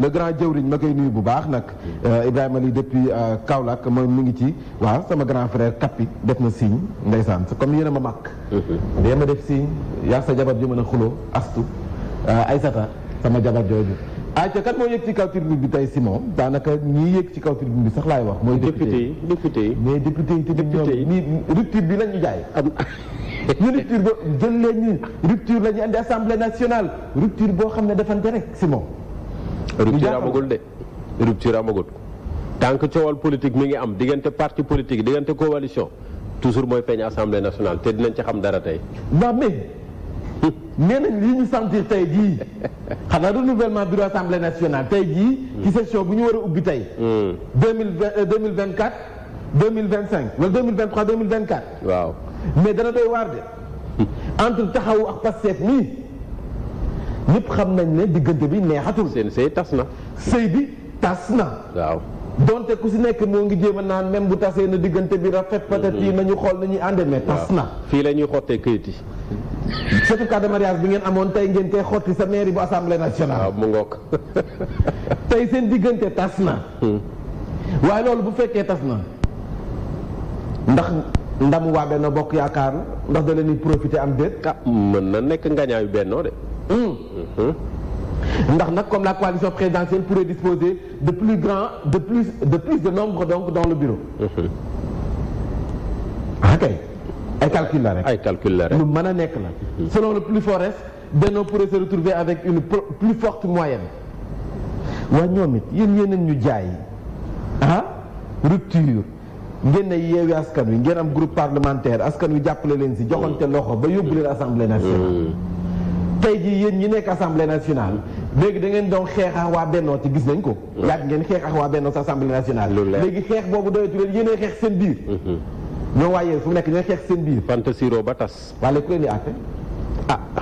le grand jëwriñ ma koy nuyu bu baax nag Ibrahima li depuis Kaolack moom mi ngi ci waaw sama grand frère Kappi def na signe ndeysaan comme yéen a ma mag dee ma def signe yaa sa jabar ji mën a xuloo astu Aysata sama jabar jooju ayca kan moo yëg ci kaw tribune bi tey Simon daanaka ñii yëg ci kaw tribune bi sax laay wax mooy député yi mais député yi tamit ñoom nii rupture bi la ñu jaay ñu rupture ba jël leen ñu rupture la ñu andi assemblée nationale rupture boo xam ne defante rek Simon rupture amagul de rupture amagul tant que coowal politique mi ngi am diggante parti politique diggante coalition toujours mooy feeñ assemblée nationale te dinañ ci xam dara tey. waaw mais nee nañ lii ñu sentir tey jii xanaa renouvellement bureau assemblée nationale tey jii. ci session bu ñu war a ubbi tey. 2024 2025 wala 2023 2024. waaw mais dana doy waar de entre taxawu ak Pastef nii. ñëpp xam nañ ne diggante bi neexatul. seen sëy tas na. sëy bi tas na. waaw donte ku si nekk moo ngi jéem a naan même bu tasee na diggante bi rafet peut-être nañu xool nañuy àndee mais tas na. fii la ñuy xottee këyit yi. certificat de mariage bi ngeen amoon tey ngeen koy xotti sa mairie bu assemblée nationale. waaw mu ngoog. tey seen diggante tas na. waaye loolu bu fekkee tas na ndax ndamu waa Benno Bokk Yaakaar ndax da leen di profité am déet. ah mën na nekk ngañaayu Benno de. ndax nag comme la coalition présidentielle pourrait disposer de plus de nombre donc dans le bureau. ok ay calcul la rek. ay calcul la rek lu mën a nekk la. selon le plus fort reste Benno pourrait se retrouver avec une plus forte moyenne. waa ñoom it yéen ñu jaay rupture ngeen ne Yewwi Askan Wi ngeen am groupe parlementaire askan wi jàppale leen si joxante loxo ba yóbbu leen assemblée nationale. tey jii yéen ñi nekk assemblée nationale léegi da ngeen doon xeex ak waa Bennoo ci gis nañ ko. yàgg ngeen xeex ak waa Bennoo sa assemblée nationale. léegi xeex boobu doyatu leen yéenay xeex seen biir. ñoo waaye fu mu nekk ñooy xeex seen biir. Fanta Siro ba tas. wala ku leen di àtte.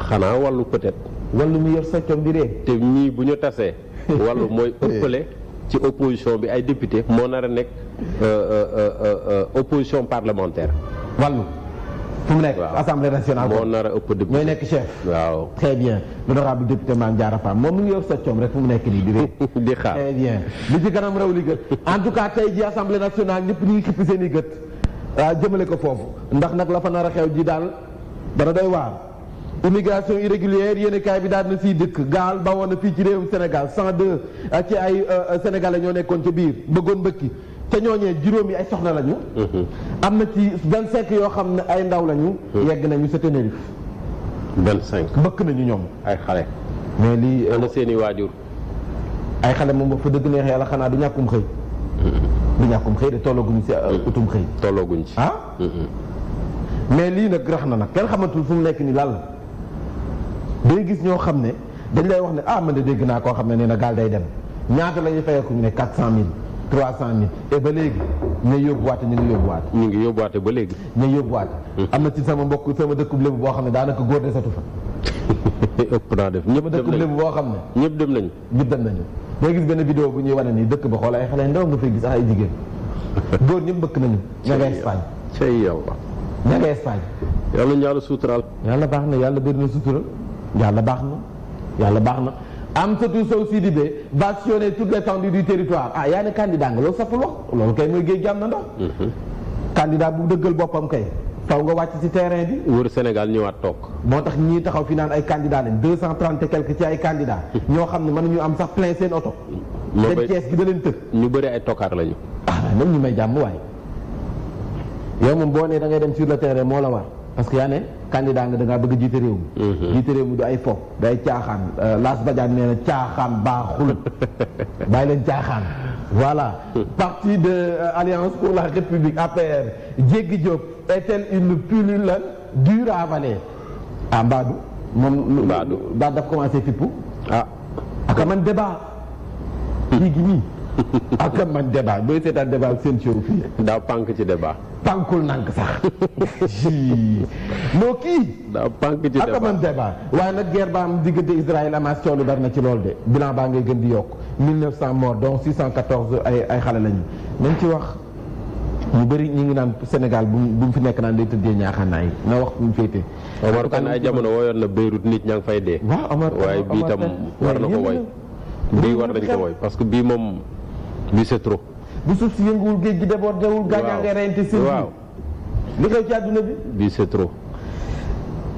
xanaa wàllu peut-être. wàllu mu yor soccom di ree. te ñii bu ñu tasee. wàllu mooy ëppale ci opposition bi ay député moo nar a nekk opposition parlementaire. wàllu. fu mu nekk assemblée nationale moo nar a ëpp député ñooy nekk chef. waaw très bien l'honorable député Mame Diarra Fam moom mu ngi yor soccom rek fu mu nekk nii di ree. di xaar très bien li ci kanam raw li gët en tout cas tey ji assemblée nationale ñëpp ñu ngi xippi seen i gët jëmale ko foofu ndax nag la fa nar a xew ji daal dana doy waar. immigration irrégulière yéen kaay bi daal na siy dëkk gaal ba woon na fii ci réewum Sénégal 102 ci ay sénégalais ñoo nekkoon ca biir bëggoon mbëkki te ñooñee juróomi ay soxna lañu. am na ci 25 yoo xam ne ay ndaw lañu. yegg nañu sa Tenerife. 25 mbëkk nañu ñoom. ay xale. mais lii ana seeni waajur. ay xale moom ba fa dëgg neex yàlla xanaa du ñàkkum xëy. du ñàkkum xëy de tollaguñu si utum xëy. tollaguñ ci mais lii nag rax na nag kenn xamatul fu mu nekk ni lan la. day gis ñoo xam ne dañ lay wax ne man de dégg naa koo xam ne nee na gaal day dem ñaata la ñuy fayeeku ñu ne 400000 300000 et ba léegi ñooy yóbbuwaate ñu ngi yóbbuwaate ba léegi. ñooy yóbbuwaate. am na ci sama mbokk sama dëkkub lébu boo xam ne daanaka góor desatu fa. ëpp naa def ñëpp dem dëkkub lébu boo xam ne. ñëpp dem nañu. day gis benn vidéo bu ñuy wane nii dëkk ba xool ay xale ndaw nga fay gis ay jigéen góor ñëpp bëkk nañu. ña nga Espagne. cey yow ña nga Espagne. yàlla ñu yàlla suuturaal. yàlla baax na yàlla bëri na suutural. yàlla baax na Amsatou Sow Sidibé va sillonner toute l'étendue du territoire yaa ne candidat nga loolu saful wax loolu kay mooy géej gi am na ndox. candidat bu dëggal boppam kay faw nga wàcc ci terrain bi. wër Sénégal ñëwaat toog. moo tax ñii taxaw fi naan ay candidat lañ 230 et quelques ci ay candidat ñoo xam ne mënuñu am sax plein seen oto. seen Cees gi da leen tëj. ñu bëri ay tokkaar lañu. même ñu may jàmm waaye yow moom boo nee da ngay dem sur le terrain moo la war. parce que yaa ne candidat nga da ngaa bëgg a jiite réew mi. jiite réew mi du ay fo day caaxaan Lass Badiane nee na caaxaan baaxul bàyyi leen caaxaan. voilà parti de Alliance pour la République APR Diégui Diop est-elle une pilule dure à avaler. Mbadou moom. Mbadou daf commencé fippu. aka man débat. léegi nii. aka man débat booy seetaan débat ak seen show fii. daa pànk ci débat. pànkul nank sax noo kii daa pànk ci débat aka man débat waaye nag guerre ba am diggante Israël Hamas coow lu bari na ci loolu de bilan baa ngay gën di yokk 1900 morts dont 614 ay xale lañu nañ ci wax ñu bëri ñu ngi naan Sénégal bu mu fi nekk naan day tëddee ñaaxaanaay na wax bu mu féetee. Omar Kane ay jamono woyoon na Beyrouth nit ñaa ngi fay dee. waaw Omar waaye bii tam war na ko woy bii war nañ ko woy parce que bii moom bii c'est trop. bu suuf si yënguwul géej gi débordé wul. waaw gaañaa ngay reyante seen waaw li xew ci àdduna bi. bii c'est trop.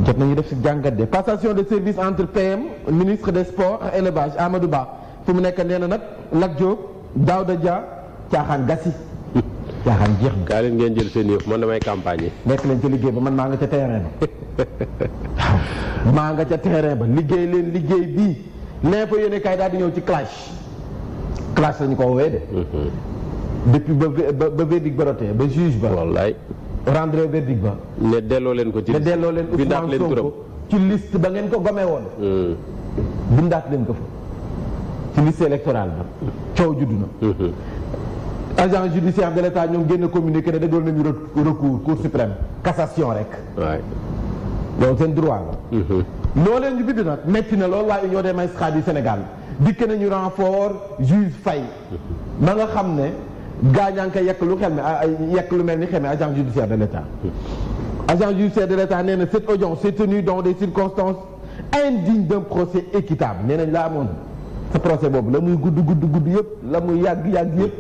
jot nañu def si jàngat de passation de service entre PM ministre des sports ak élevage Amadou Ba fu mu nekk nee na nag Lat Diop Daouda Dia caaxaan gasi caaxaan jeex na. kaa leen ngeen jël seen yëf man damay campagne yi. nekk leen ca liggéey ba man maa nga ca terrain ba waaw maa nga ca terrain ba liggéey leen liggéey bii l'info yéene kaay daal di ñëw ci clash lañu ko woowee de. depuis ba verdict ba rotee ba juge ba. wallaay. rendre verdict ba. ne delloo leen ko ci. ne delloo leen Ousmane Sonko ci liste ba ngeen ko gomee woon. bindaat leen ko fa ci liste électorale ba coow juddu na. agent judiciaire de l'État ñoom génn communiqué ne déggoon nañu recours cour suprême cassation rek. waay loolu seen droit la. loo leen ñu bind nag metti na loolu waa Union des magistrats du Sénégal dikk nañu renfort juge Faye ma nga xam ne gaañaa ngi koy yekk lu xel mi yekk lu mel ni xel mi agent judiciaire de l'État. agent judiciaire de l'État nee na cette audience s'est tenue dans des circonstances indignes d'un procès équitable nee nañ la amoon sa procès boobu la muy gudd yëpp la muy yàgg yëpp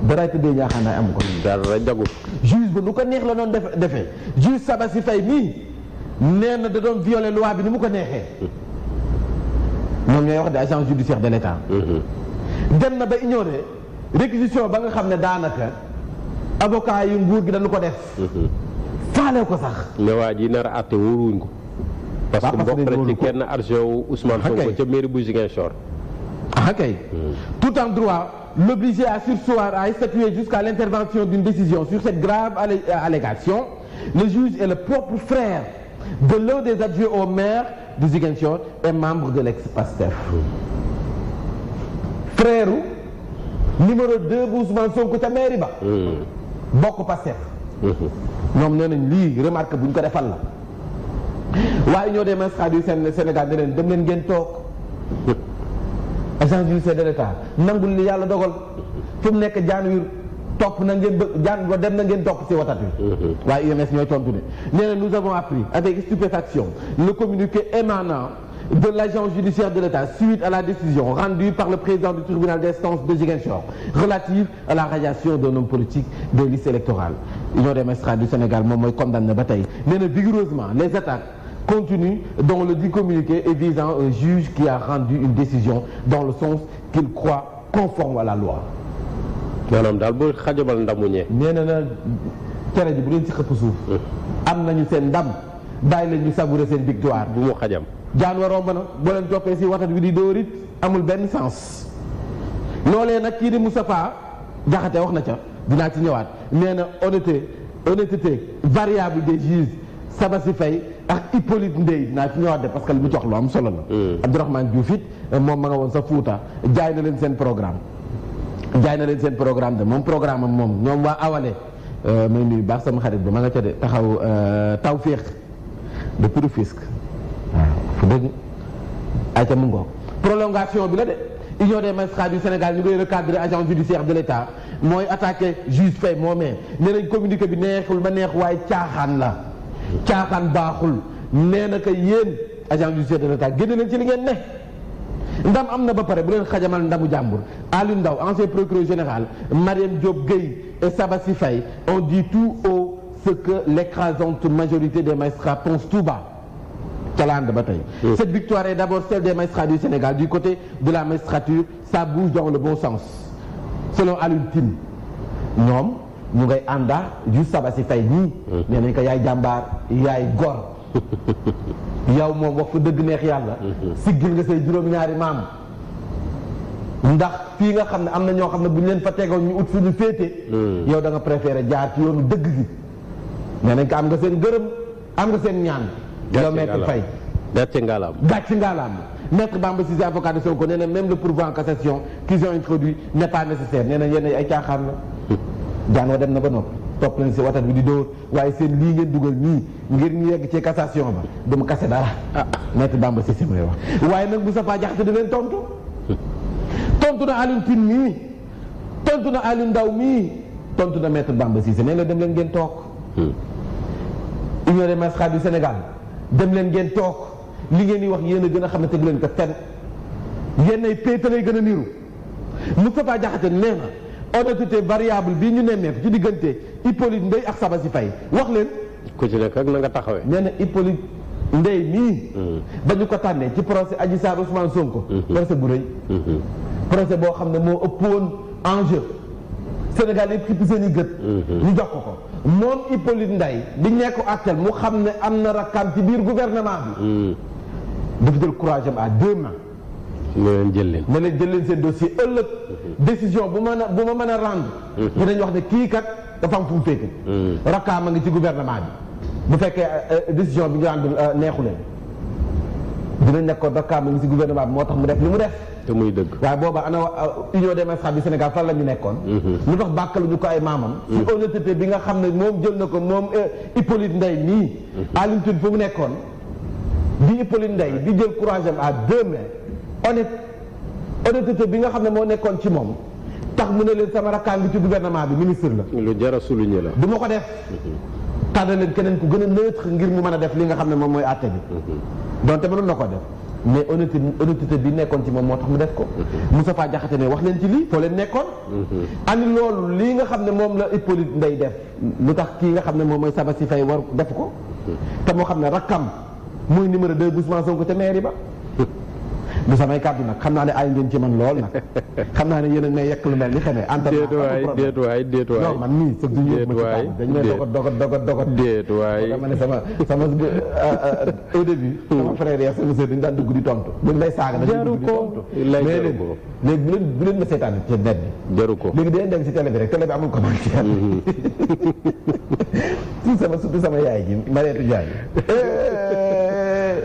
dara tëddee ñaaxaanaay am ko. dara jagu. juge ba nu ko neex la doon defee juge Sabassi Faye mii nee na da doon violer loi bi ni mu ko neexee ñoom ñooy wax de agent judiciaire de l'État. dem na ba ignorer réquisition ba nga xam ne daanaka avocat yu nguur gi dañu ko def. faale ko sax. ne waa ji nar a àtte wóoruwuñ ko. parce que bokk na ci kenn argent wu Ousmane Sonko ca mairie bu Ziguinchor. ah kay tout en droit l'obliger à surseoir à statuer jusqu'à l'intervention d'une décision sur cette grave allégation. Le juge est le propre frère de l'un des adjoints au maire de Ziguinchor et membre de l'ex-Pastef. frère numéro 2 bu Ousmane Sonko ca mairie ba. bokk Pastef. ñoom nee nañ lii remarque bu ñu ko defal la waaye ñoo des magistrats du Sénégal ne leen dem leen ngeen toog agent judiciaire de l'État nangul li yàlla dogal fi mu nekk jaan wir topp na ngeen bëgg jaan ba dem na ngeen topp ci watat wi waaye UMS ñooy tontu ne nee na nous avons appris avec stupéfaction le communiqué émanant de l'agent judiciaire de l'État suite à la décision rendue par le président du tribunal d'instance de Ziguinchor relative à la radiation d'un homme politique des listes électorales. Union des magistrats du Sénégal moom mooy condamné ba tey nee na vigoureusement les attaques continues dont le dit communiqué et visant un juge qui a rendu une décision dans le sens qu'il croit conforme à la loi. maanaam daal bu xajamal ndamu ñee. nee na tere ji bu leen ci xëpp suuf. am nañu seen ndam bàyyi leen ñu savourer seen victoire. bu mu xajam. jaan wa romb na boo leen toppee si watat wi di dóor it amul benn sens loolee nag kii di Moustapha Diakhaté wax na ca dinaa ci ñëwaat nee na honnêteté variable des juges Sabassi Faye ak Hippolyte Ndeye dinaa ci ñëwaat de parce que li mu jox lu am solo la. Abdourahmane Diouf it moom ma nga woon sa Fuuta jaay na leen seen programme de moom programme am moom ñoom waa awale may nuyu baax sama xarit bi ma nga ca de taxaw Tawféex de Rufisque waaw fu dëgg ay ca mu ngoog prolongation bi la de Union des magistrats du Sénégal ñu koy recadrer agent judiciaire de l'État mooy attaqué juge Faye moomee nee nañ communiqué bi neexul ma neex waaye caaxaan la caaxaan baaxul nee na que yéen agent judiciaire de l'État génne leen ci li ngeen ne ndam am na ba pare bu leen xajamal ndamu jàmbur Aliou Ndao ancien procureur général Mariam Diop Gueye et Sabassi Faye ont dit tout haut ce que l'écrasante majorité des magistrats pense tout bas ca la ànd ba tey. Cette victoire est d'abord celle des magistrats du Sénégal du côté de la magistrature ça bouge dans le bon sens selon Alioune Tine ñoom ñu ngay ànda ju Sabassi Faye ñii nee nañ ko yaay jàmbaar yaay gor yow moom wax fa dëgg neex yàlla siggil nga say juróom-ñaari maam ndax fii nga xam ne am na ñoo xam ne bu ñu leen fa tegoon ñu ut fu ñu féete yow da nga préféré jaar ci yoonu dëgg gi nee nañ ko am nga seen gërëm am nga seen ñaan yow Maître Faye gàcce ngaalaam Maître Bamba Cissé avocat de Sonko nee na même le pourvoi en cassation qu'ils ont introduit n'est pas nécessaire nee na yéen ay caaxaan la jaan wa dem na ba noppi topp nañ si watat bi di dóor waaye seen lii ngeen dugal nii ngir ñu yegg ci cassation ba du ma kase dara Maître Bamba Cissé may wax waaye nag Moustapha Diakhaté di leen tontu na Alioune Tine mii tontu na Aliou Ndao mii tontu na Maître Bamba Cissé nee na dem leen ngeen toog Union des magistrats du Sénégal dem leen ngeen toog li ngeen di wax yéen a gën a xam ne teg leen ko fen yenn péete lay gën a niru Moustapha Diakhaté nee na honnêteté variable bii ñu nemmeeku ci diggante Hippolyte Ndeye ak Sabassy Faye wax leen. ku ci nekk ak na nga taxawee. nee na Hippolyte Ndeye mii. ba ñu ko tànnee ci procès Adji Sarr Ousmane Sonko. procès bu rëy. procès boo xam ne moo ëppoon enjeu. Sénégal yëpp xippi seen i gët. ñu jox ko moom Hippolyte Ndeye bi nekk actuel mu xam ne am na rakkaam ci biir gouvernement bi. dafa jël courage am à 2 mains. ne leen jël leen seen dossier ëllëg. décision bu ma mën a rendre. dinañ wax ne kii kat dafa am fu mu féete. rakkaam a ngi ci gouvernement bi bu fekkee décision bi ñu rendre neexu leen dinañ nekk ko rakkaam a ngi ci gouvernement bi moo tax mu def li mu def. te muy dëgg. waaye booba ana union des magistrats du Sénégal fan la ñu nekkoon. lu tax bàkkaluñu ko ay maamam. ci honnêteté bi nga xam ne moom jël na ko moom Hippolyte Ndeye nii. Alioune Tine fu mu nekkoon. bi Hippolyte Ndeye di jël courage am à 2 mains honnêteté bi nga xam ne moo nekkoon ci moom tax mu ne leen sama rakkaa ngi ci gouvernement bi ministre la. lu jar a souligner la. du ma ko def. tànn leen keneen ku gën a neutre ngir mu mën a def li nga xam ne moom mooy àtte bi. donte mënoon na ko def. mais honnêteté bi nekkoon ci moom moo tax mu def ko. Moustapha Diakhaté ne wax leen ci lii foo leen nekkoon. ani loolu lii nga xam ne moom la Hippolyte Ndeye def lu tax kii nga xam ne moom mooy Sabassy Faye war def ko. te moo xam ne rakkam muy numéro 2 Ousmane Sonko ca mairie ba. du samay kàddu nag xam naa ne ay ngeen ci man lool nag xam naa ne yéen a may yekk lu mel ni xamee. déet waay non man nii sëg du ñëw ma ci kàddu dañu may dogot. déet waay dama ne sama au début. sama frère ya sama sœur dañu daan dugg di tontu. buñ lay saaga dañuy dugg di tontu. mais léegi bu leen ma seetaan ci net bi. jaru ko léegi dañuy dem ci télé bi rek télé bi amul commentaire. surtout sama yaay ji Mariétou Ndiaye.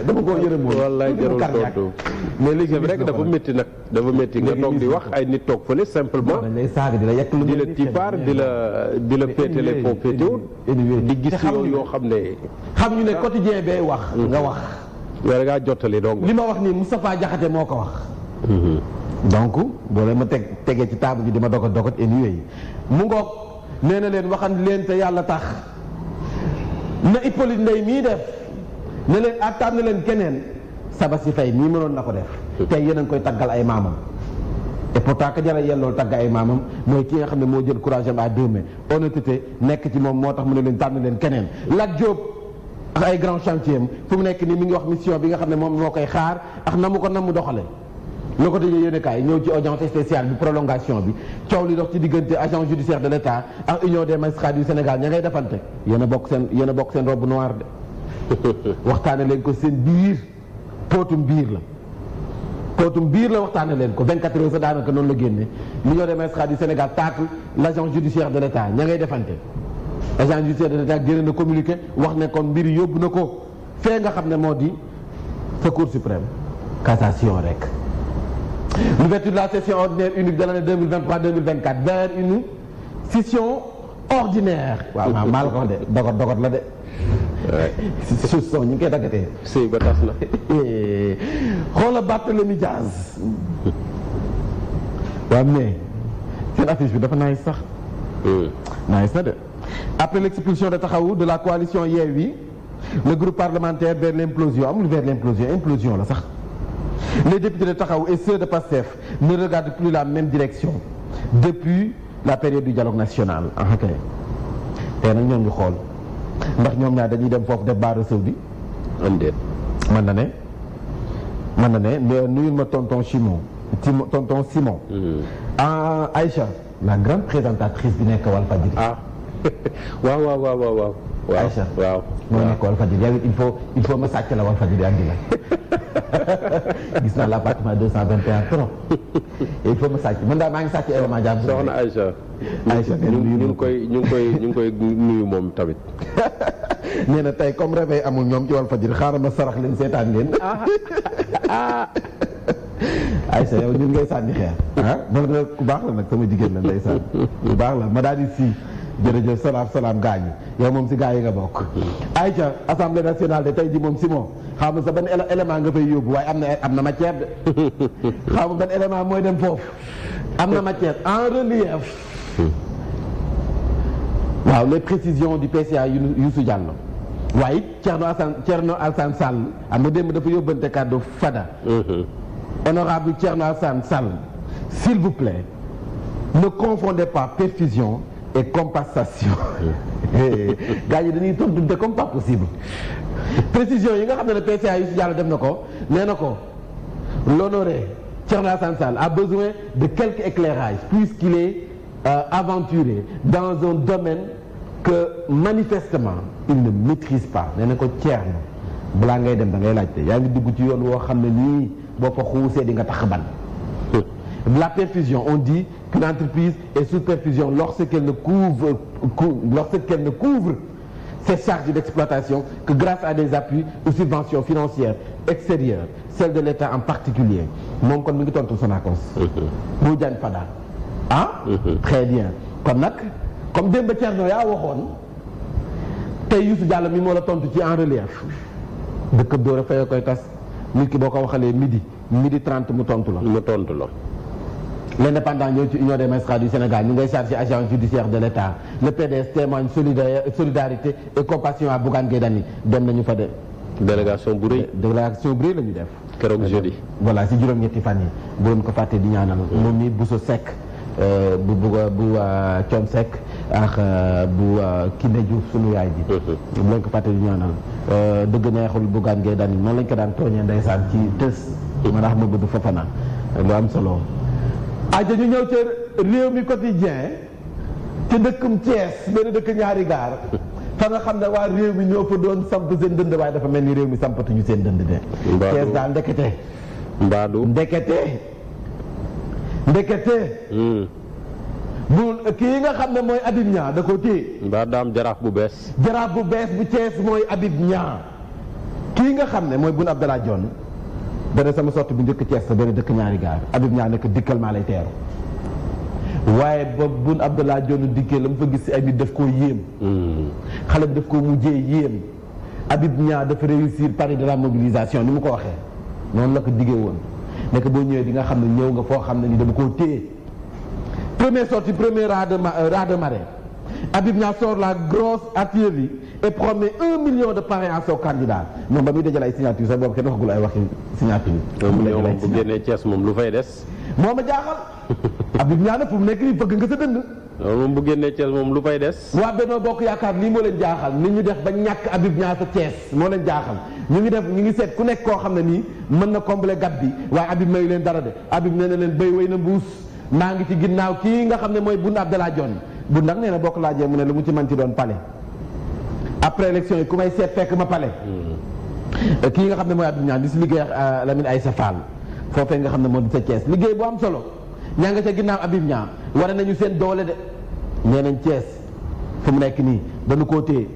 dama ko yërëm moom. wallaay jarul tontu. mais léegi rek dafa métti nag dafa métti nga toog di wax ay nit toog fële simplement dañ lay saaga di la yekk lu di la tipaar di la féetale foo féetewul di gis yoo xam ne xam ñu ne quotidien bay wax nga wax mais da ngaa jottali donc li ma wax nii Moustapha Diakhaté moo ko wax donc boo leen ma tegee ci table bi di ma dogot anyway mu ngoog nee na leen waxan leen te yàlla tax na Hippolyte Ndeye mii def ne leen attaan na leen keneen Sabassy Faye mii mënoon na ko def tey yéen a ngi koy taggal ay maamam et pourtant que jara yellool tagg ay maamam mooy ki nga xam ne moo jël courage am à 2 mains honnêteté nekk ci moom moo tax mu ne leen tànn leen keneen Lat Diop ak ay grand chantier am fu mu nekk nii mi ngi wax mission bi nga xam ne moom moo koy xaar ak na mu doxale Le Quotidien yéenekaay ñëw ci audience spéciale bi prolongation bi coow li dox ci diggante agent judiciaire de l'État ak union des magistrats du Sénégal ña ngay defante yéen a bokk seen robe noire de waxtaane leen ko seen biir pootum biir la waxtaane leen ko 24 heures sa daanaka noonu la génne l'union des magistrats du Sénégal tacle l'agent judiciaire de l'État ña ngay defante agent judiciaire de l'État génne na communiqué wax ne kon mbir yóbbu na ko fee nga xam ne moo di sa Cour suprême cassation rek. L'ouverture de la session ordinaire unique de l'année 2023-2024 vers une session ordinaire. waaw maa la ko wax de dogot la de. suuf soo ñu ngi koy daggatee. sëy ba tas na. xoola Barthélémy Diaz. waaw mais seen affiche bi dafa naaj sax. naaj na de. après l'expulsion de Taxawu de la coalition Yewwi le groupe parlementaire vers l'implosion amul vers implosion la sax. Les députés de Taxawu et ceux de PASTEF ne regardent plus la même direction depuis la période du dialogue national. ok tey nag ñoo ngi xool ndax ñoom ñaar dañuy dem foofu def baara sëw bi. mën na ne nuyul ma tonton Simon. Aïcha la grande présentatrice bi nekk Walfadjri. waaw. Aïcha waaw moo nekk Walfadjri yow il faut ma sàcc la Walfadjri andi la gis naa l'appartement 221 trop il faut ma sàcc man daal maa ngi sàcc élément jàmm. soxna Aïcha ñu ngi koy nuyu moom tamit. nee na tey comme réveil amul ñoom ci Walfadjri xaaral ma sarax leen seetaan leen. Aïcha yow ñun ngay sànni xeer. moom nag ku baax la nag sama jigéen la ndeysaan ku baax la ma daal di si. jërëjëf salaam gaañu yow moom si gaa yi nga bokk. Aïcha assemblée nationale de tey ji moom Simon xam nga sa benn élément nga fay yóbbu waaye am na matière de xam nga benn élément mooy dem foofu am na matière en relief. waaw les précisions du PCA Youssou Diallo waaye Thierno Alassane Sall am na démb dafa yóbbante kàddu Fada. honorable Thierno Alassane Sall, s'il vous plaît, ne confondez pas perfusion et compensation. gars yi dañuy tontu de comme pas possible. précision yi nga xam ne le PCA Youssou Diallo def na ko nee na ko l'honoré Thierno Alassane Sall a besoin de quelques éclairages puisqu'il est aventuré dans un domaine que manifestement il ne maîtrise pas. nee na ko Thierno balaa ngay dem da ngay laajte yaa ngi dugg ci yoon woo xam ne nii boo fa xuusee di nga tax ban. La perfusion, on dit qu'une entreprise est sous perfusion lorsqu'elle ne couvre ses charges d'exploitation que grâce à des appuis ou subventions financières extérieures, celles de l'État en particulier. moom kon mi ngi tontu Sonacos. bu Diagne Fada ah. très bien kon nag comme démb Thierno yaa waxoon tey Youssou Diallo mi moo la tontu ci en relief dëkk Dóor fayoo koy tas nit ki boo ko waxalee midi 30 mu tontu la. L'indépendant ñëw ci Union des magistrats du Sénégal ñu ngay chargé agent judiciaire de l'État le PDS témoigne solidarité et compassion à Bougane Gueye Dany dem nañu fa de. délégation bu rëy la ñu def. keroog jeudi. voilà si juróom-ñetti fan yi bu doon ko fàtte di ñaanal. moom mi Bousso Seck bu Thione Seck ak bu Kiné Diouf sunu yaay ji. bu leen ko fàtte di ñaanal dëgg neexul Bougane Gueye Dany noonu lañ ko daan tooñee ndeysaan ci tës. ma tax ma bëgg Fofana lu am solo. aja ñu ñëw ca réew mi quotidien ci dëkkum Thiès benn dëkk ñaari gaar fa nga xam ne waa réew mi ñoo fa doon samp seen dënd waaye dafa mel ni réew mi sampatuñu seen dënd de. Thiès daal ndekete. mbaadu ndekete. bu kii nga xam ne mooy Habib Niang da ko téye. mbaa daam jaraaf bu bees. jaraaf bu bees bu Thiès mooy Habib Niang kii nga xam ne mooy Boun Abdallah Dionne. dana sama sorte bu njëkk Thiès sa benn dëkk ñaari gaar Habib Niang nekk dikkal maa lay teeru waaye ba Boun Abdallah Dionne dikkee la mu fa gis si ay nit daf koo yéem. xale bi daf koo mujjee yéem. Habib Niang dafa réussir pari de la mobilisation ni mu ko waxee noonu la ko diggee woon nekk boo ñëwee di nga xam ne ñëw nga foo xam ne ni dama koo téye. première sortie premier raz de marée Habib Niang sort la grosse artillerie et promet 1 million de parrains à son candidat moom ba muy dajale ay signature sax boobu kenn waxagul ay waxi signature. 1 million moom bu génnee Thiès moom lu fay des. moo ma jaaxal. Habib Niang nag fu mu nekk nii bëgg nga sa dënd. moom bu génnee Thiès moom lu fay des. waa Benno Bokk Yaakaar lii moo leen jaaxal ni ñu def ba ñàkk Habib Niang sa Thiès moo leen jaaxal ñu ngi seet ku nekk koo xam ne nii mën na combler gap bi waaye Habib mayu leen dara de Habib nee na leen béy way na mbuus maa ngi ci ginnaaw kii nga xam ne mooy Boun Abdallah Dionne bu nag nee na bokk laajee mu ne lu mu ci mën ci doon palais après élection yi ku may seet fekk ma palais kii nga xam ne mooy Habib Niang di si liggéey ak Lamine Aïssa Fall foofee nga xam ne moo di sa Thiès liggéey bu am solo ñaa nga ca ginnaaw Habib Niang war nañu seen doole de nee nañ Thiès fu mu nekk nii dañu koo téye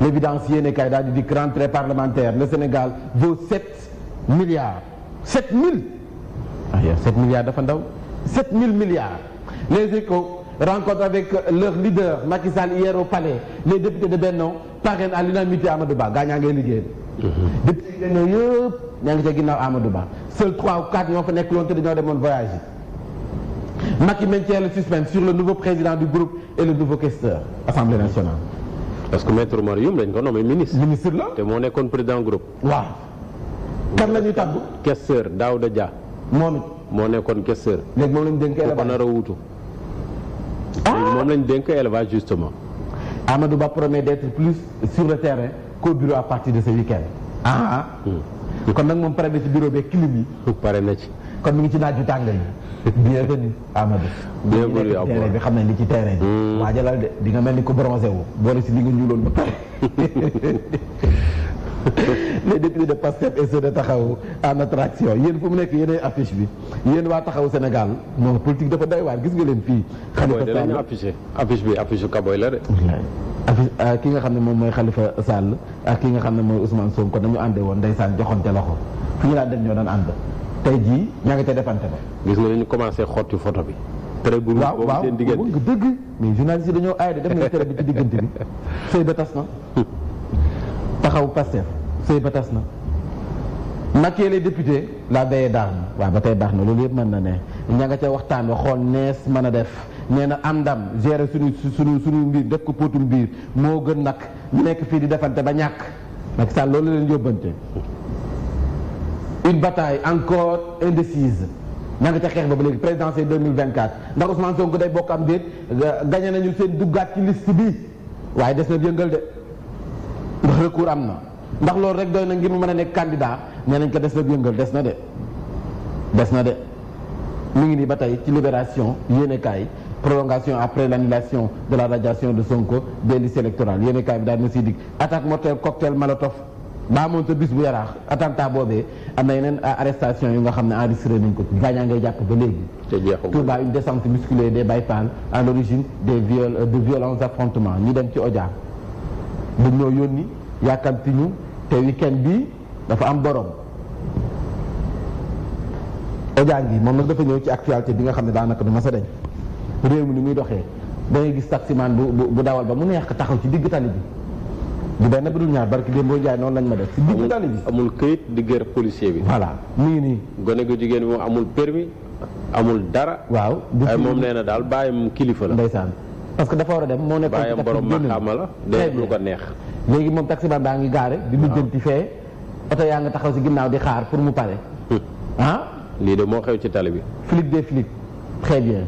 l'évidence yéene kay daal di di rentrée parlementaire le Sénégal vaut 7 milliards 7000 7 milliards dafa ndaw 7000 milliards les Échos rencontre avec leur leader Macky Sall hier au palais les députés de Benno parrainent à l'unanimité Amadou Ba gaa ñaa ngay liggéey députés yi Benno yëpp ñaa ngi ca ginnaaw Amadou Ba seuls 3 ou 4 ñoo fa nekk loon te dañoo demoon voyage yi Macky maintient le suspense sur le nouveau président du groupe et le nouveau questeur Assemblée nationale. parce que maître Oumar Youm lañ ko nommé ministre la te moo nekkoon président groupe. waaw kan la ñuy tàggu questeur Daouda Dia moom it moo nekkoon questeur léegi moom lañ dénk élevage ko nar a wuutu léegi moom lañ dénk élevage justement. Amadou Ba promet d'être plus sur le terrain qu'au bureau à partir de ce week-end kon nag moom pare na ci bureau beeg clim yi pare na ci kon mi ngi ci naaju tàng yi bienvenue Amadou bienvenue terrain bi xam ne li ci terrain bi waajalal de di nga mel ni ko bronzé wu boole si li nga ñuuloon ba pare les députés de Pastef et ceux de Taxawu en attraction yéen fu mu nekk yéenay affiche bi yéen waa Taxawu Sénégal non politique dafa doy waar gis nga leen fii Khalifa Sall ñu affiché affiche bi affiche Kaboy la de affiche ki nga xam ne moom mooy Khalifa Sall ak ki nga xam ne mooy Ousmane Sonko dañu ànde woon ndeysaan joxonte loxo fu ñu daan dem ñoo daan ànd tey jii ñaa ngi ca defante ba gis nga ñu commencé xotti photo bi tere bu boobu seen diggante waaw dëgg mais journaliste yi dañoo aay de def nañ tere bi ci diggante bi sëy ba tas na Taxawu Pastef sëy ba tas na Macky les députés la veille baax na waaw ba tey baax na loolu yëpp mën na ne ña nga ca waxtaan wa xool nees mën a def nee na am ndam gérer suñu mbir def ko potul mbir moo gën nag ñu nekk fii di defante ba ñàkk Macky Sall loolu leen yóbbante une bataille encore indécise ña nga ca xeex ba léegi présidentielle 2024 ndax Ousmane Sonko day bokk am déet gagné nañu seen duggaat ci liste bi waaye des na yëngal de ndax recours am na ndax loolu rek doy na ngir mu mën a nekk candidat nee nañ ko des na yëngal des na de mu ngi nii ba tey ci libération yéenekaay prolongation après l'annulation de la radiation de Sonko des listes électorales yéenekaay bi daal na siy dig attaque mortelle cocktail Molotov baa moom sa bis bu yaraax attentat boobee am na yeneen arrestation yu nga xam ne enregistré nañ ko ci gaañaa ngay jàpp ba léegi. te jeexagul Touba une descente musclée des Baye Fall à l'origine de violents affrontements ñu dem ci Odia bu ñoo yónni yàkkamti ñu te week-end bi dafa am borom. Odia ngi moom nag dafa ñëw ci actualité bi nga xam ne daanaka du ma sa dañ réew mi ni muy doxee da ngay gis taximan bu dawal ba mu neex taxaw ci digg tali bi. du benn bi dul ñaar barki Dembo Ndiaye noonu lañ ma def. ci digg tali bi amul këyit di gër policier bi. voilà mu ngi nii. gone gu jigéen bi moom amul permis amul dara. waaw ay moom nee na daal bàyyam kilifa la. ndeysaan parce que dafa war a dem moo nekk. bàyyam borom maqaama la day lu ko neex. léegi moom taximan baa ngi gaare. di lijjanti fee oto yaa nga taxaw si ginnaaw di xaar pour mu pare. ah. lii de moo xew ci tali bi. flic des flics très bien.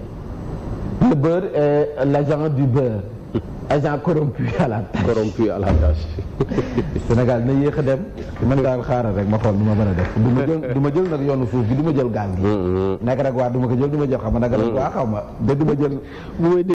le beurre est l'agent du beurre. agent corrompu à la tâche. corrompu à la tâche. Sénégal na yéex a dem man daal xaaral rek ma xool nu ma mën a def du ma jël nag yoonu suuf bi du ma jël gaal gi. nekk rek waa du ma ko jël du ma jël xam nga nag waa xaw ma de du ma jël.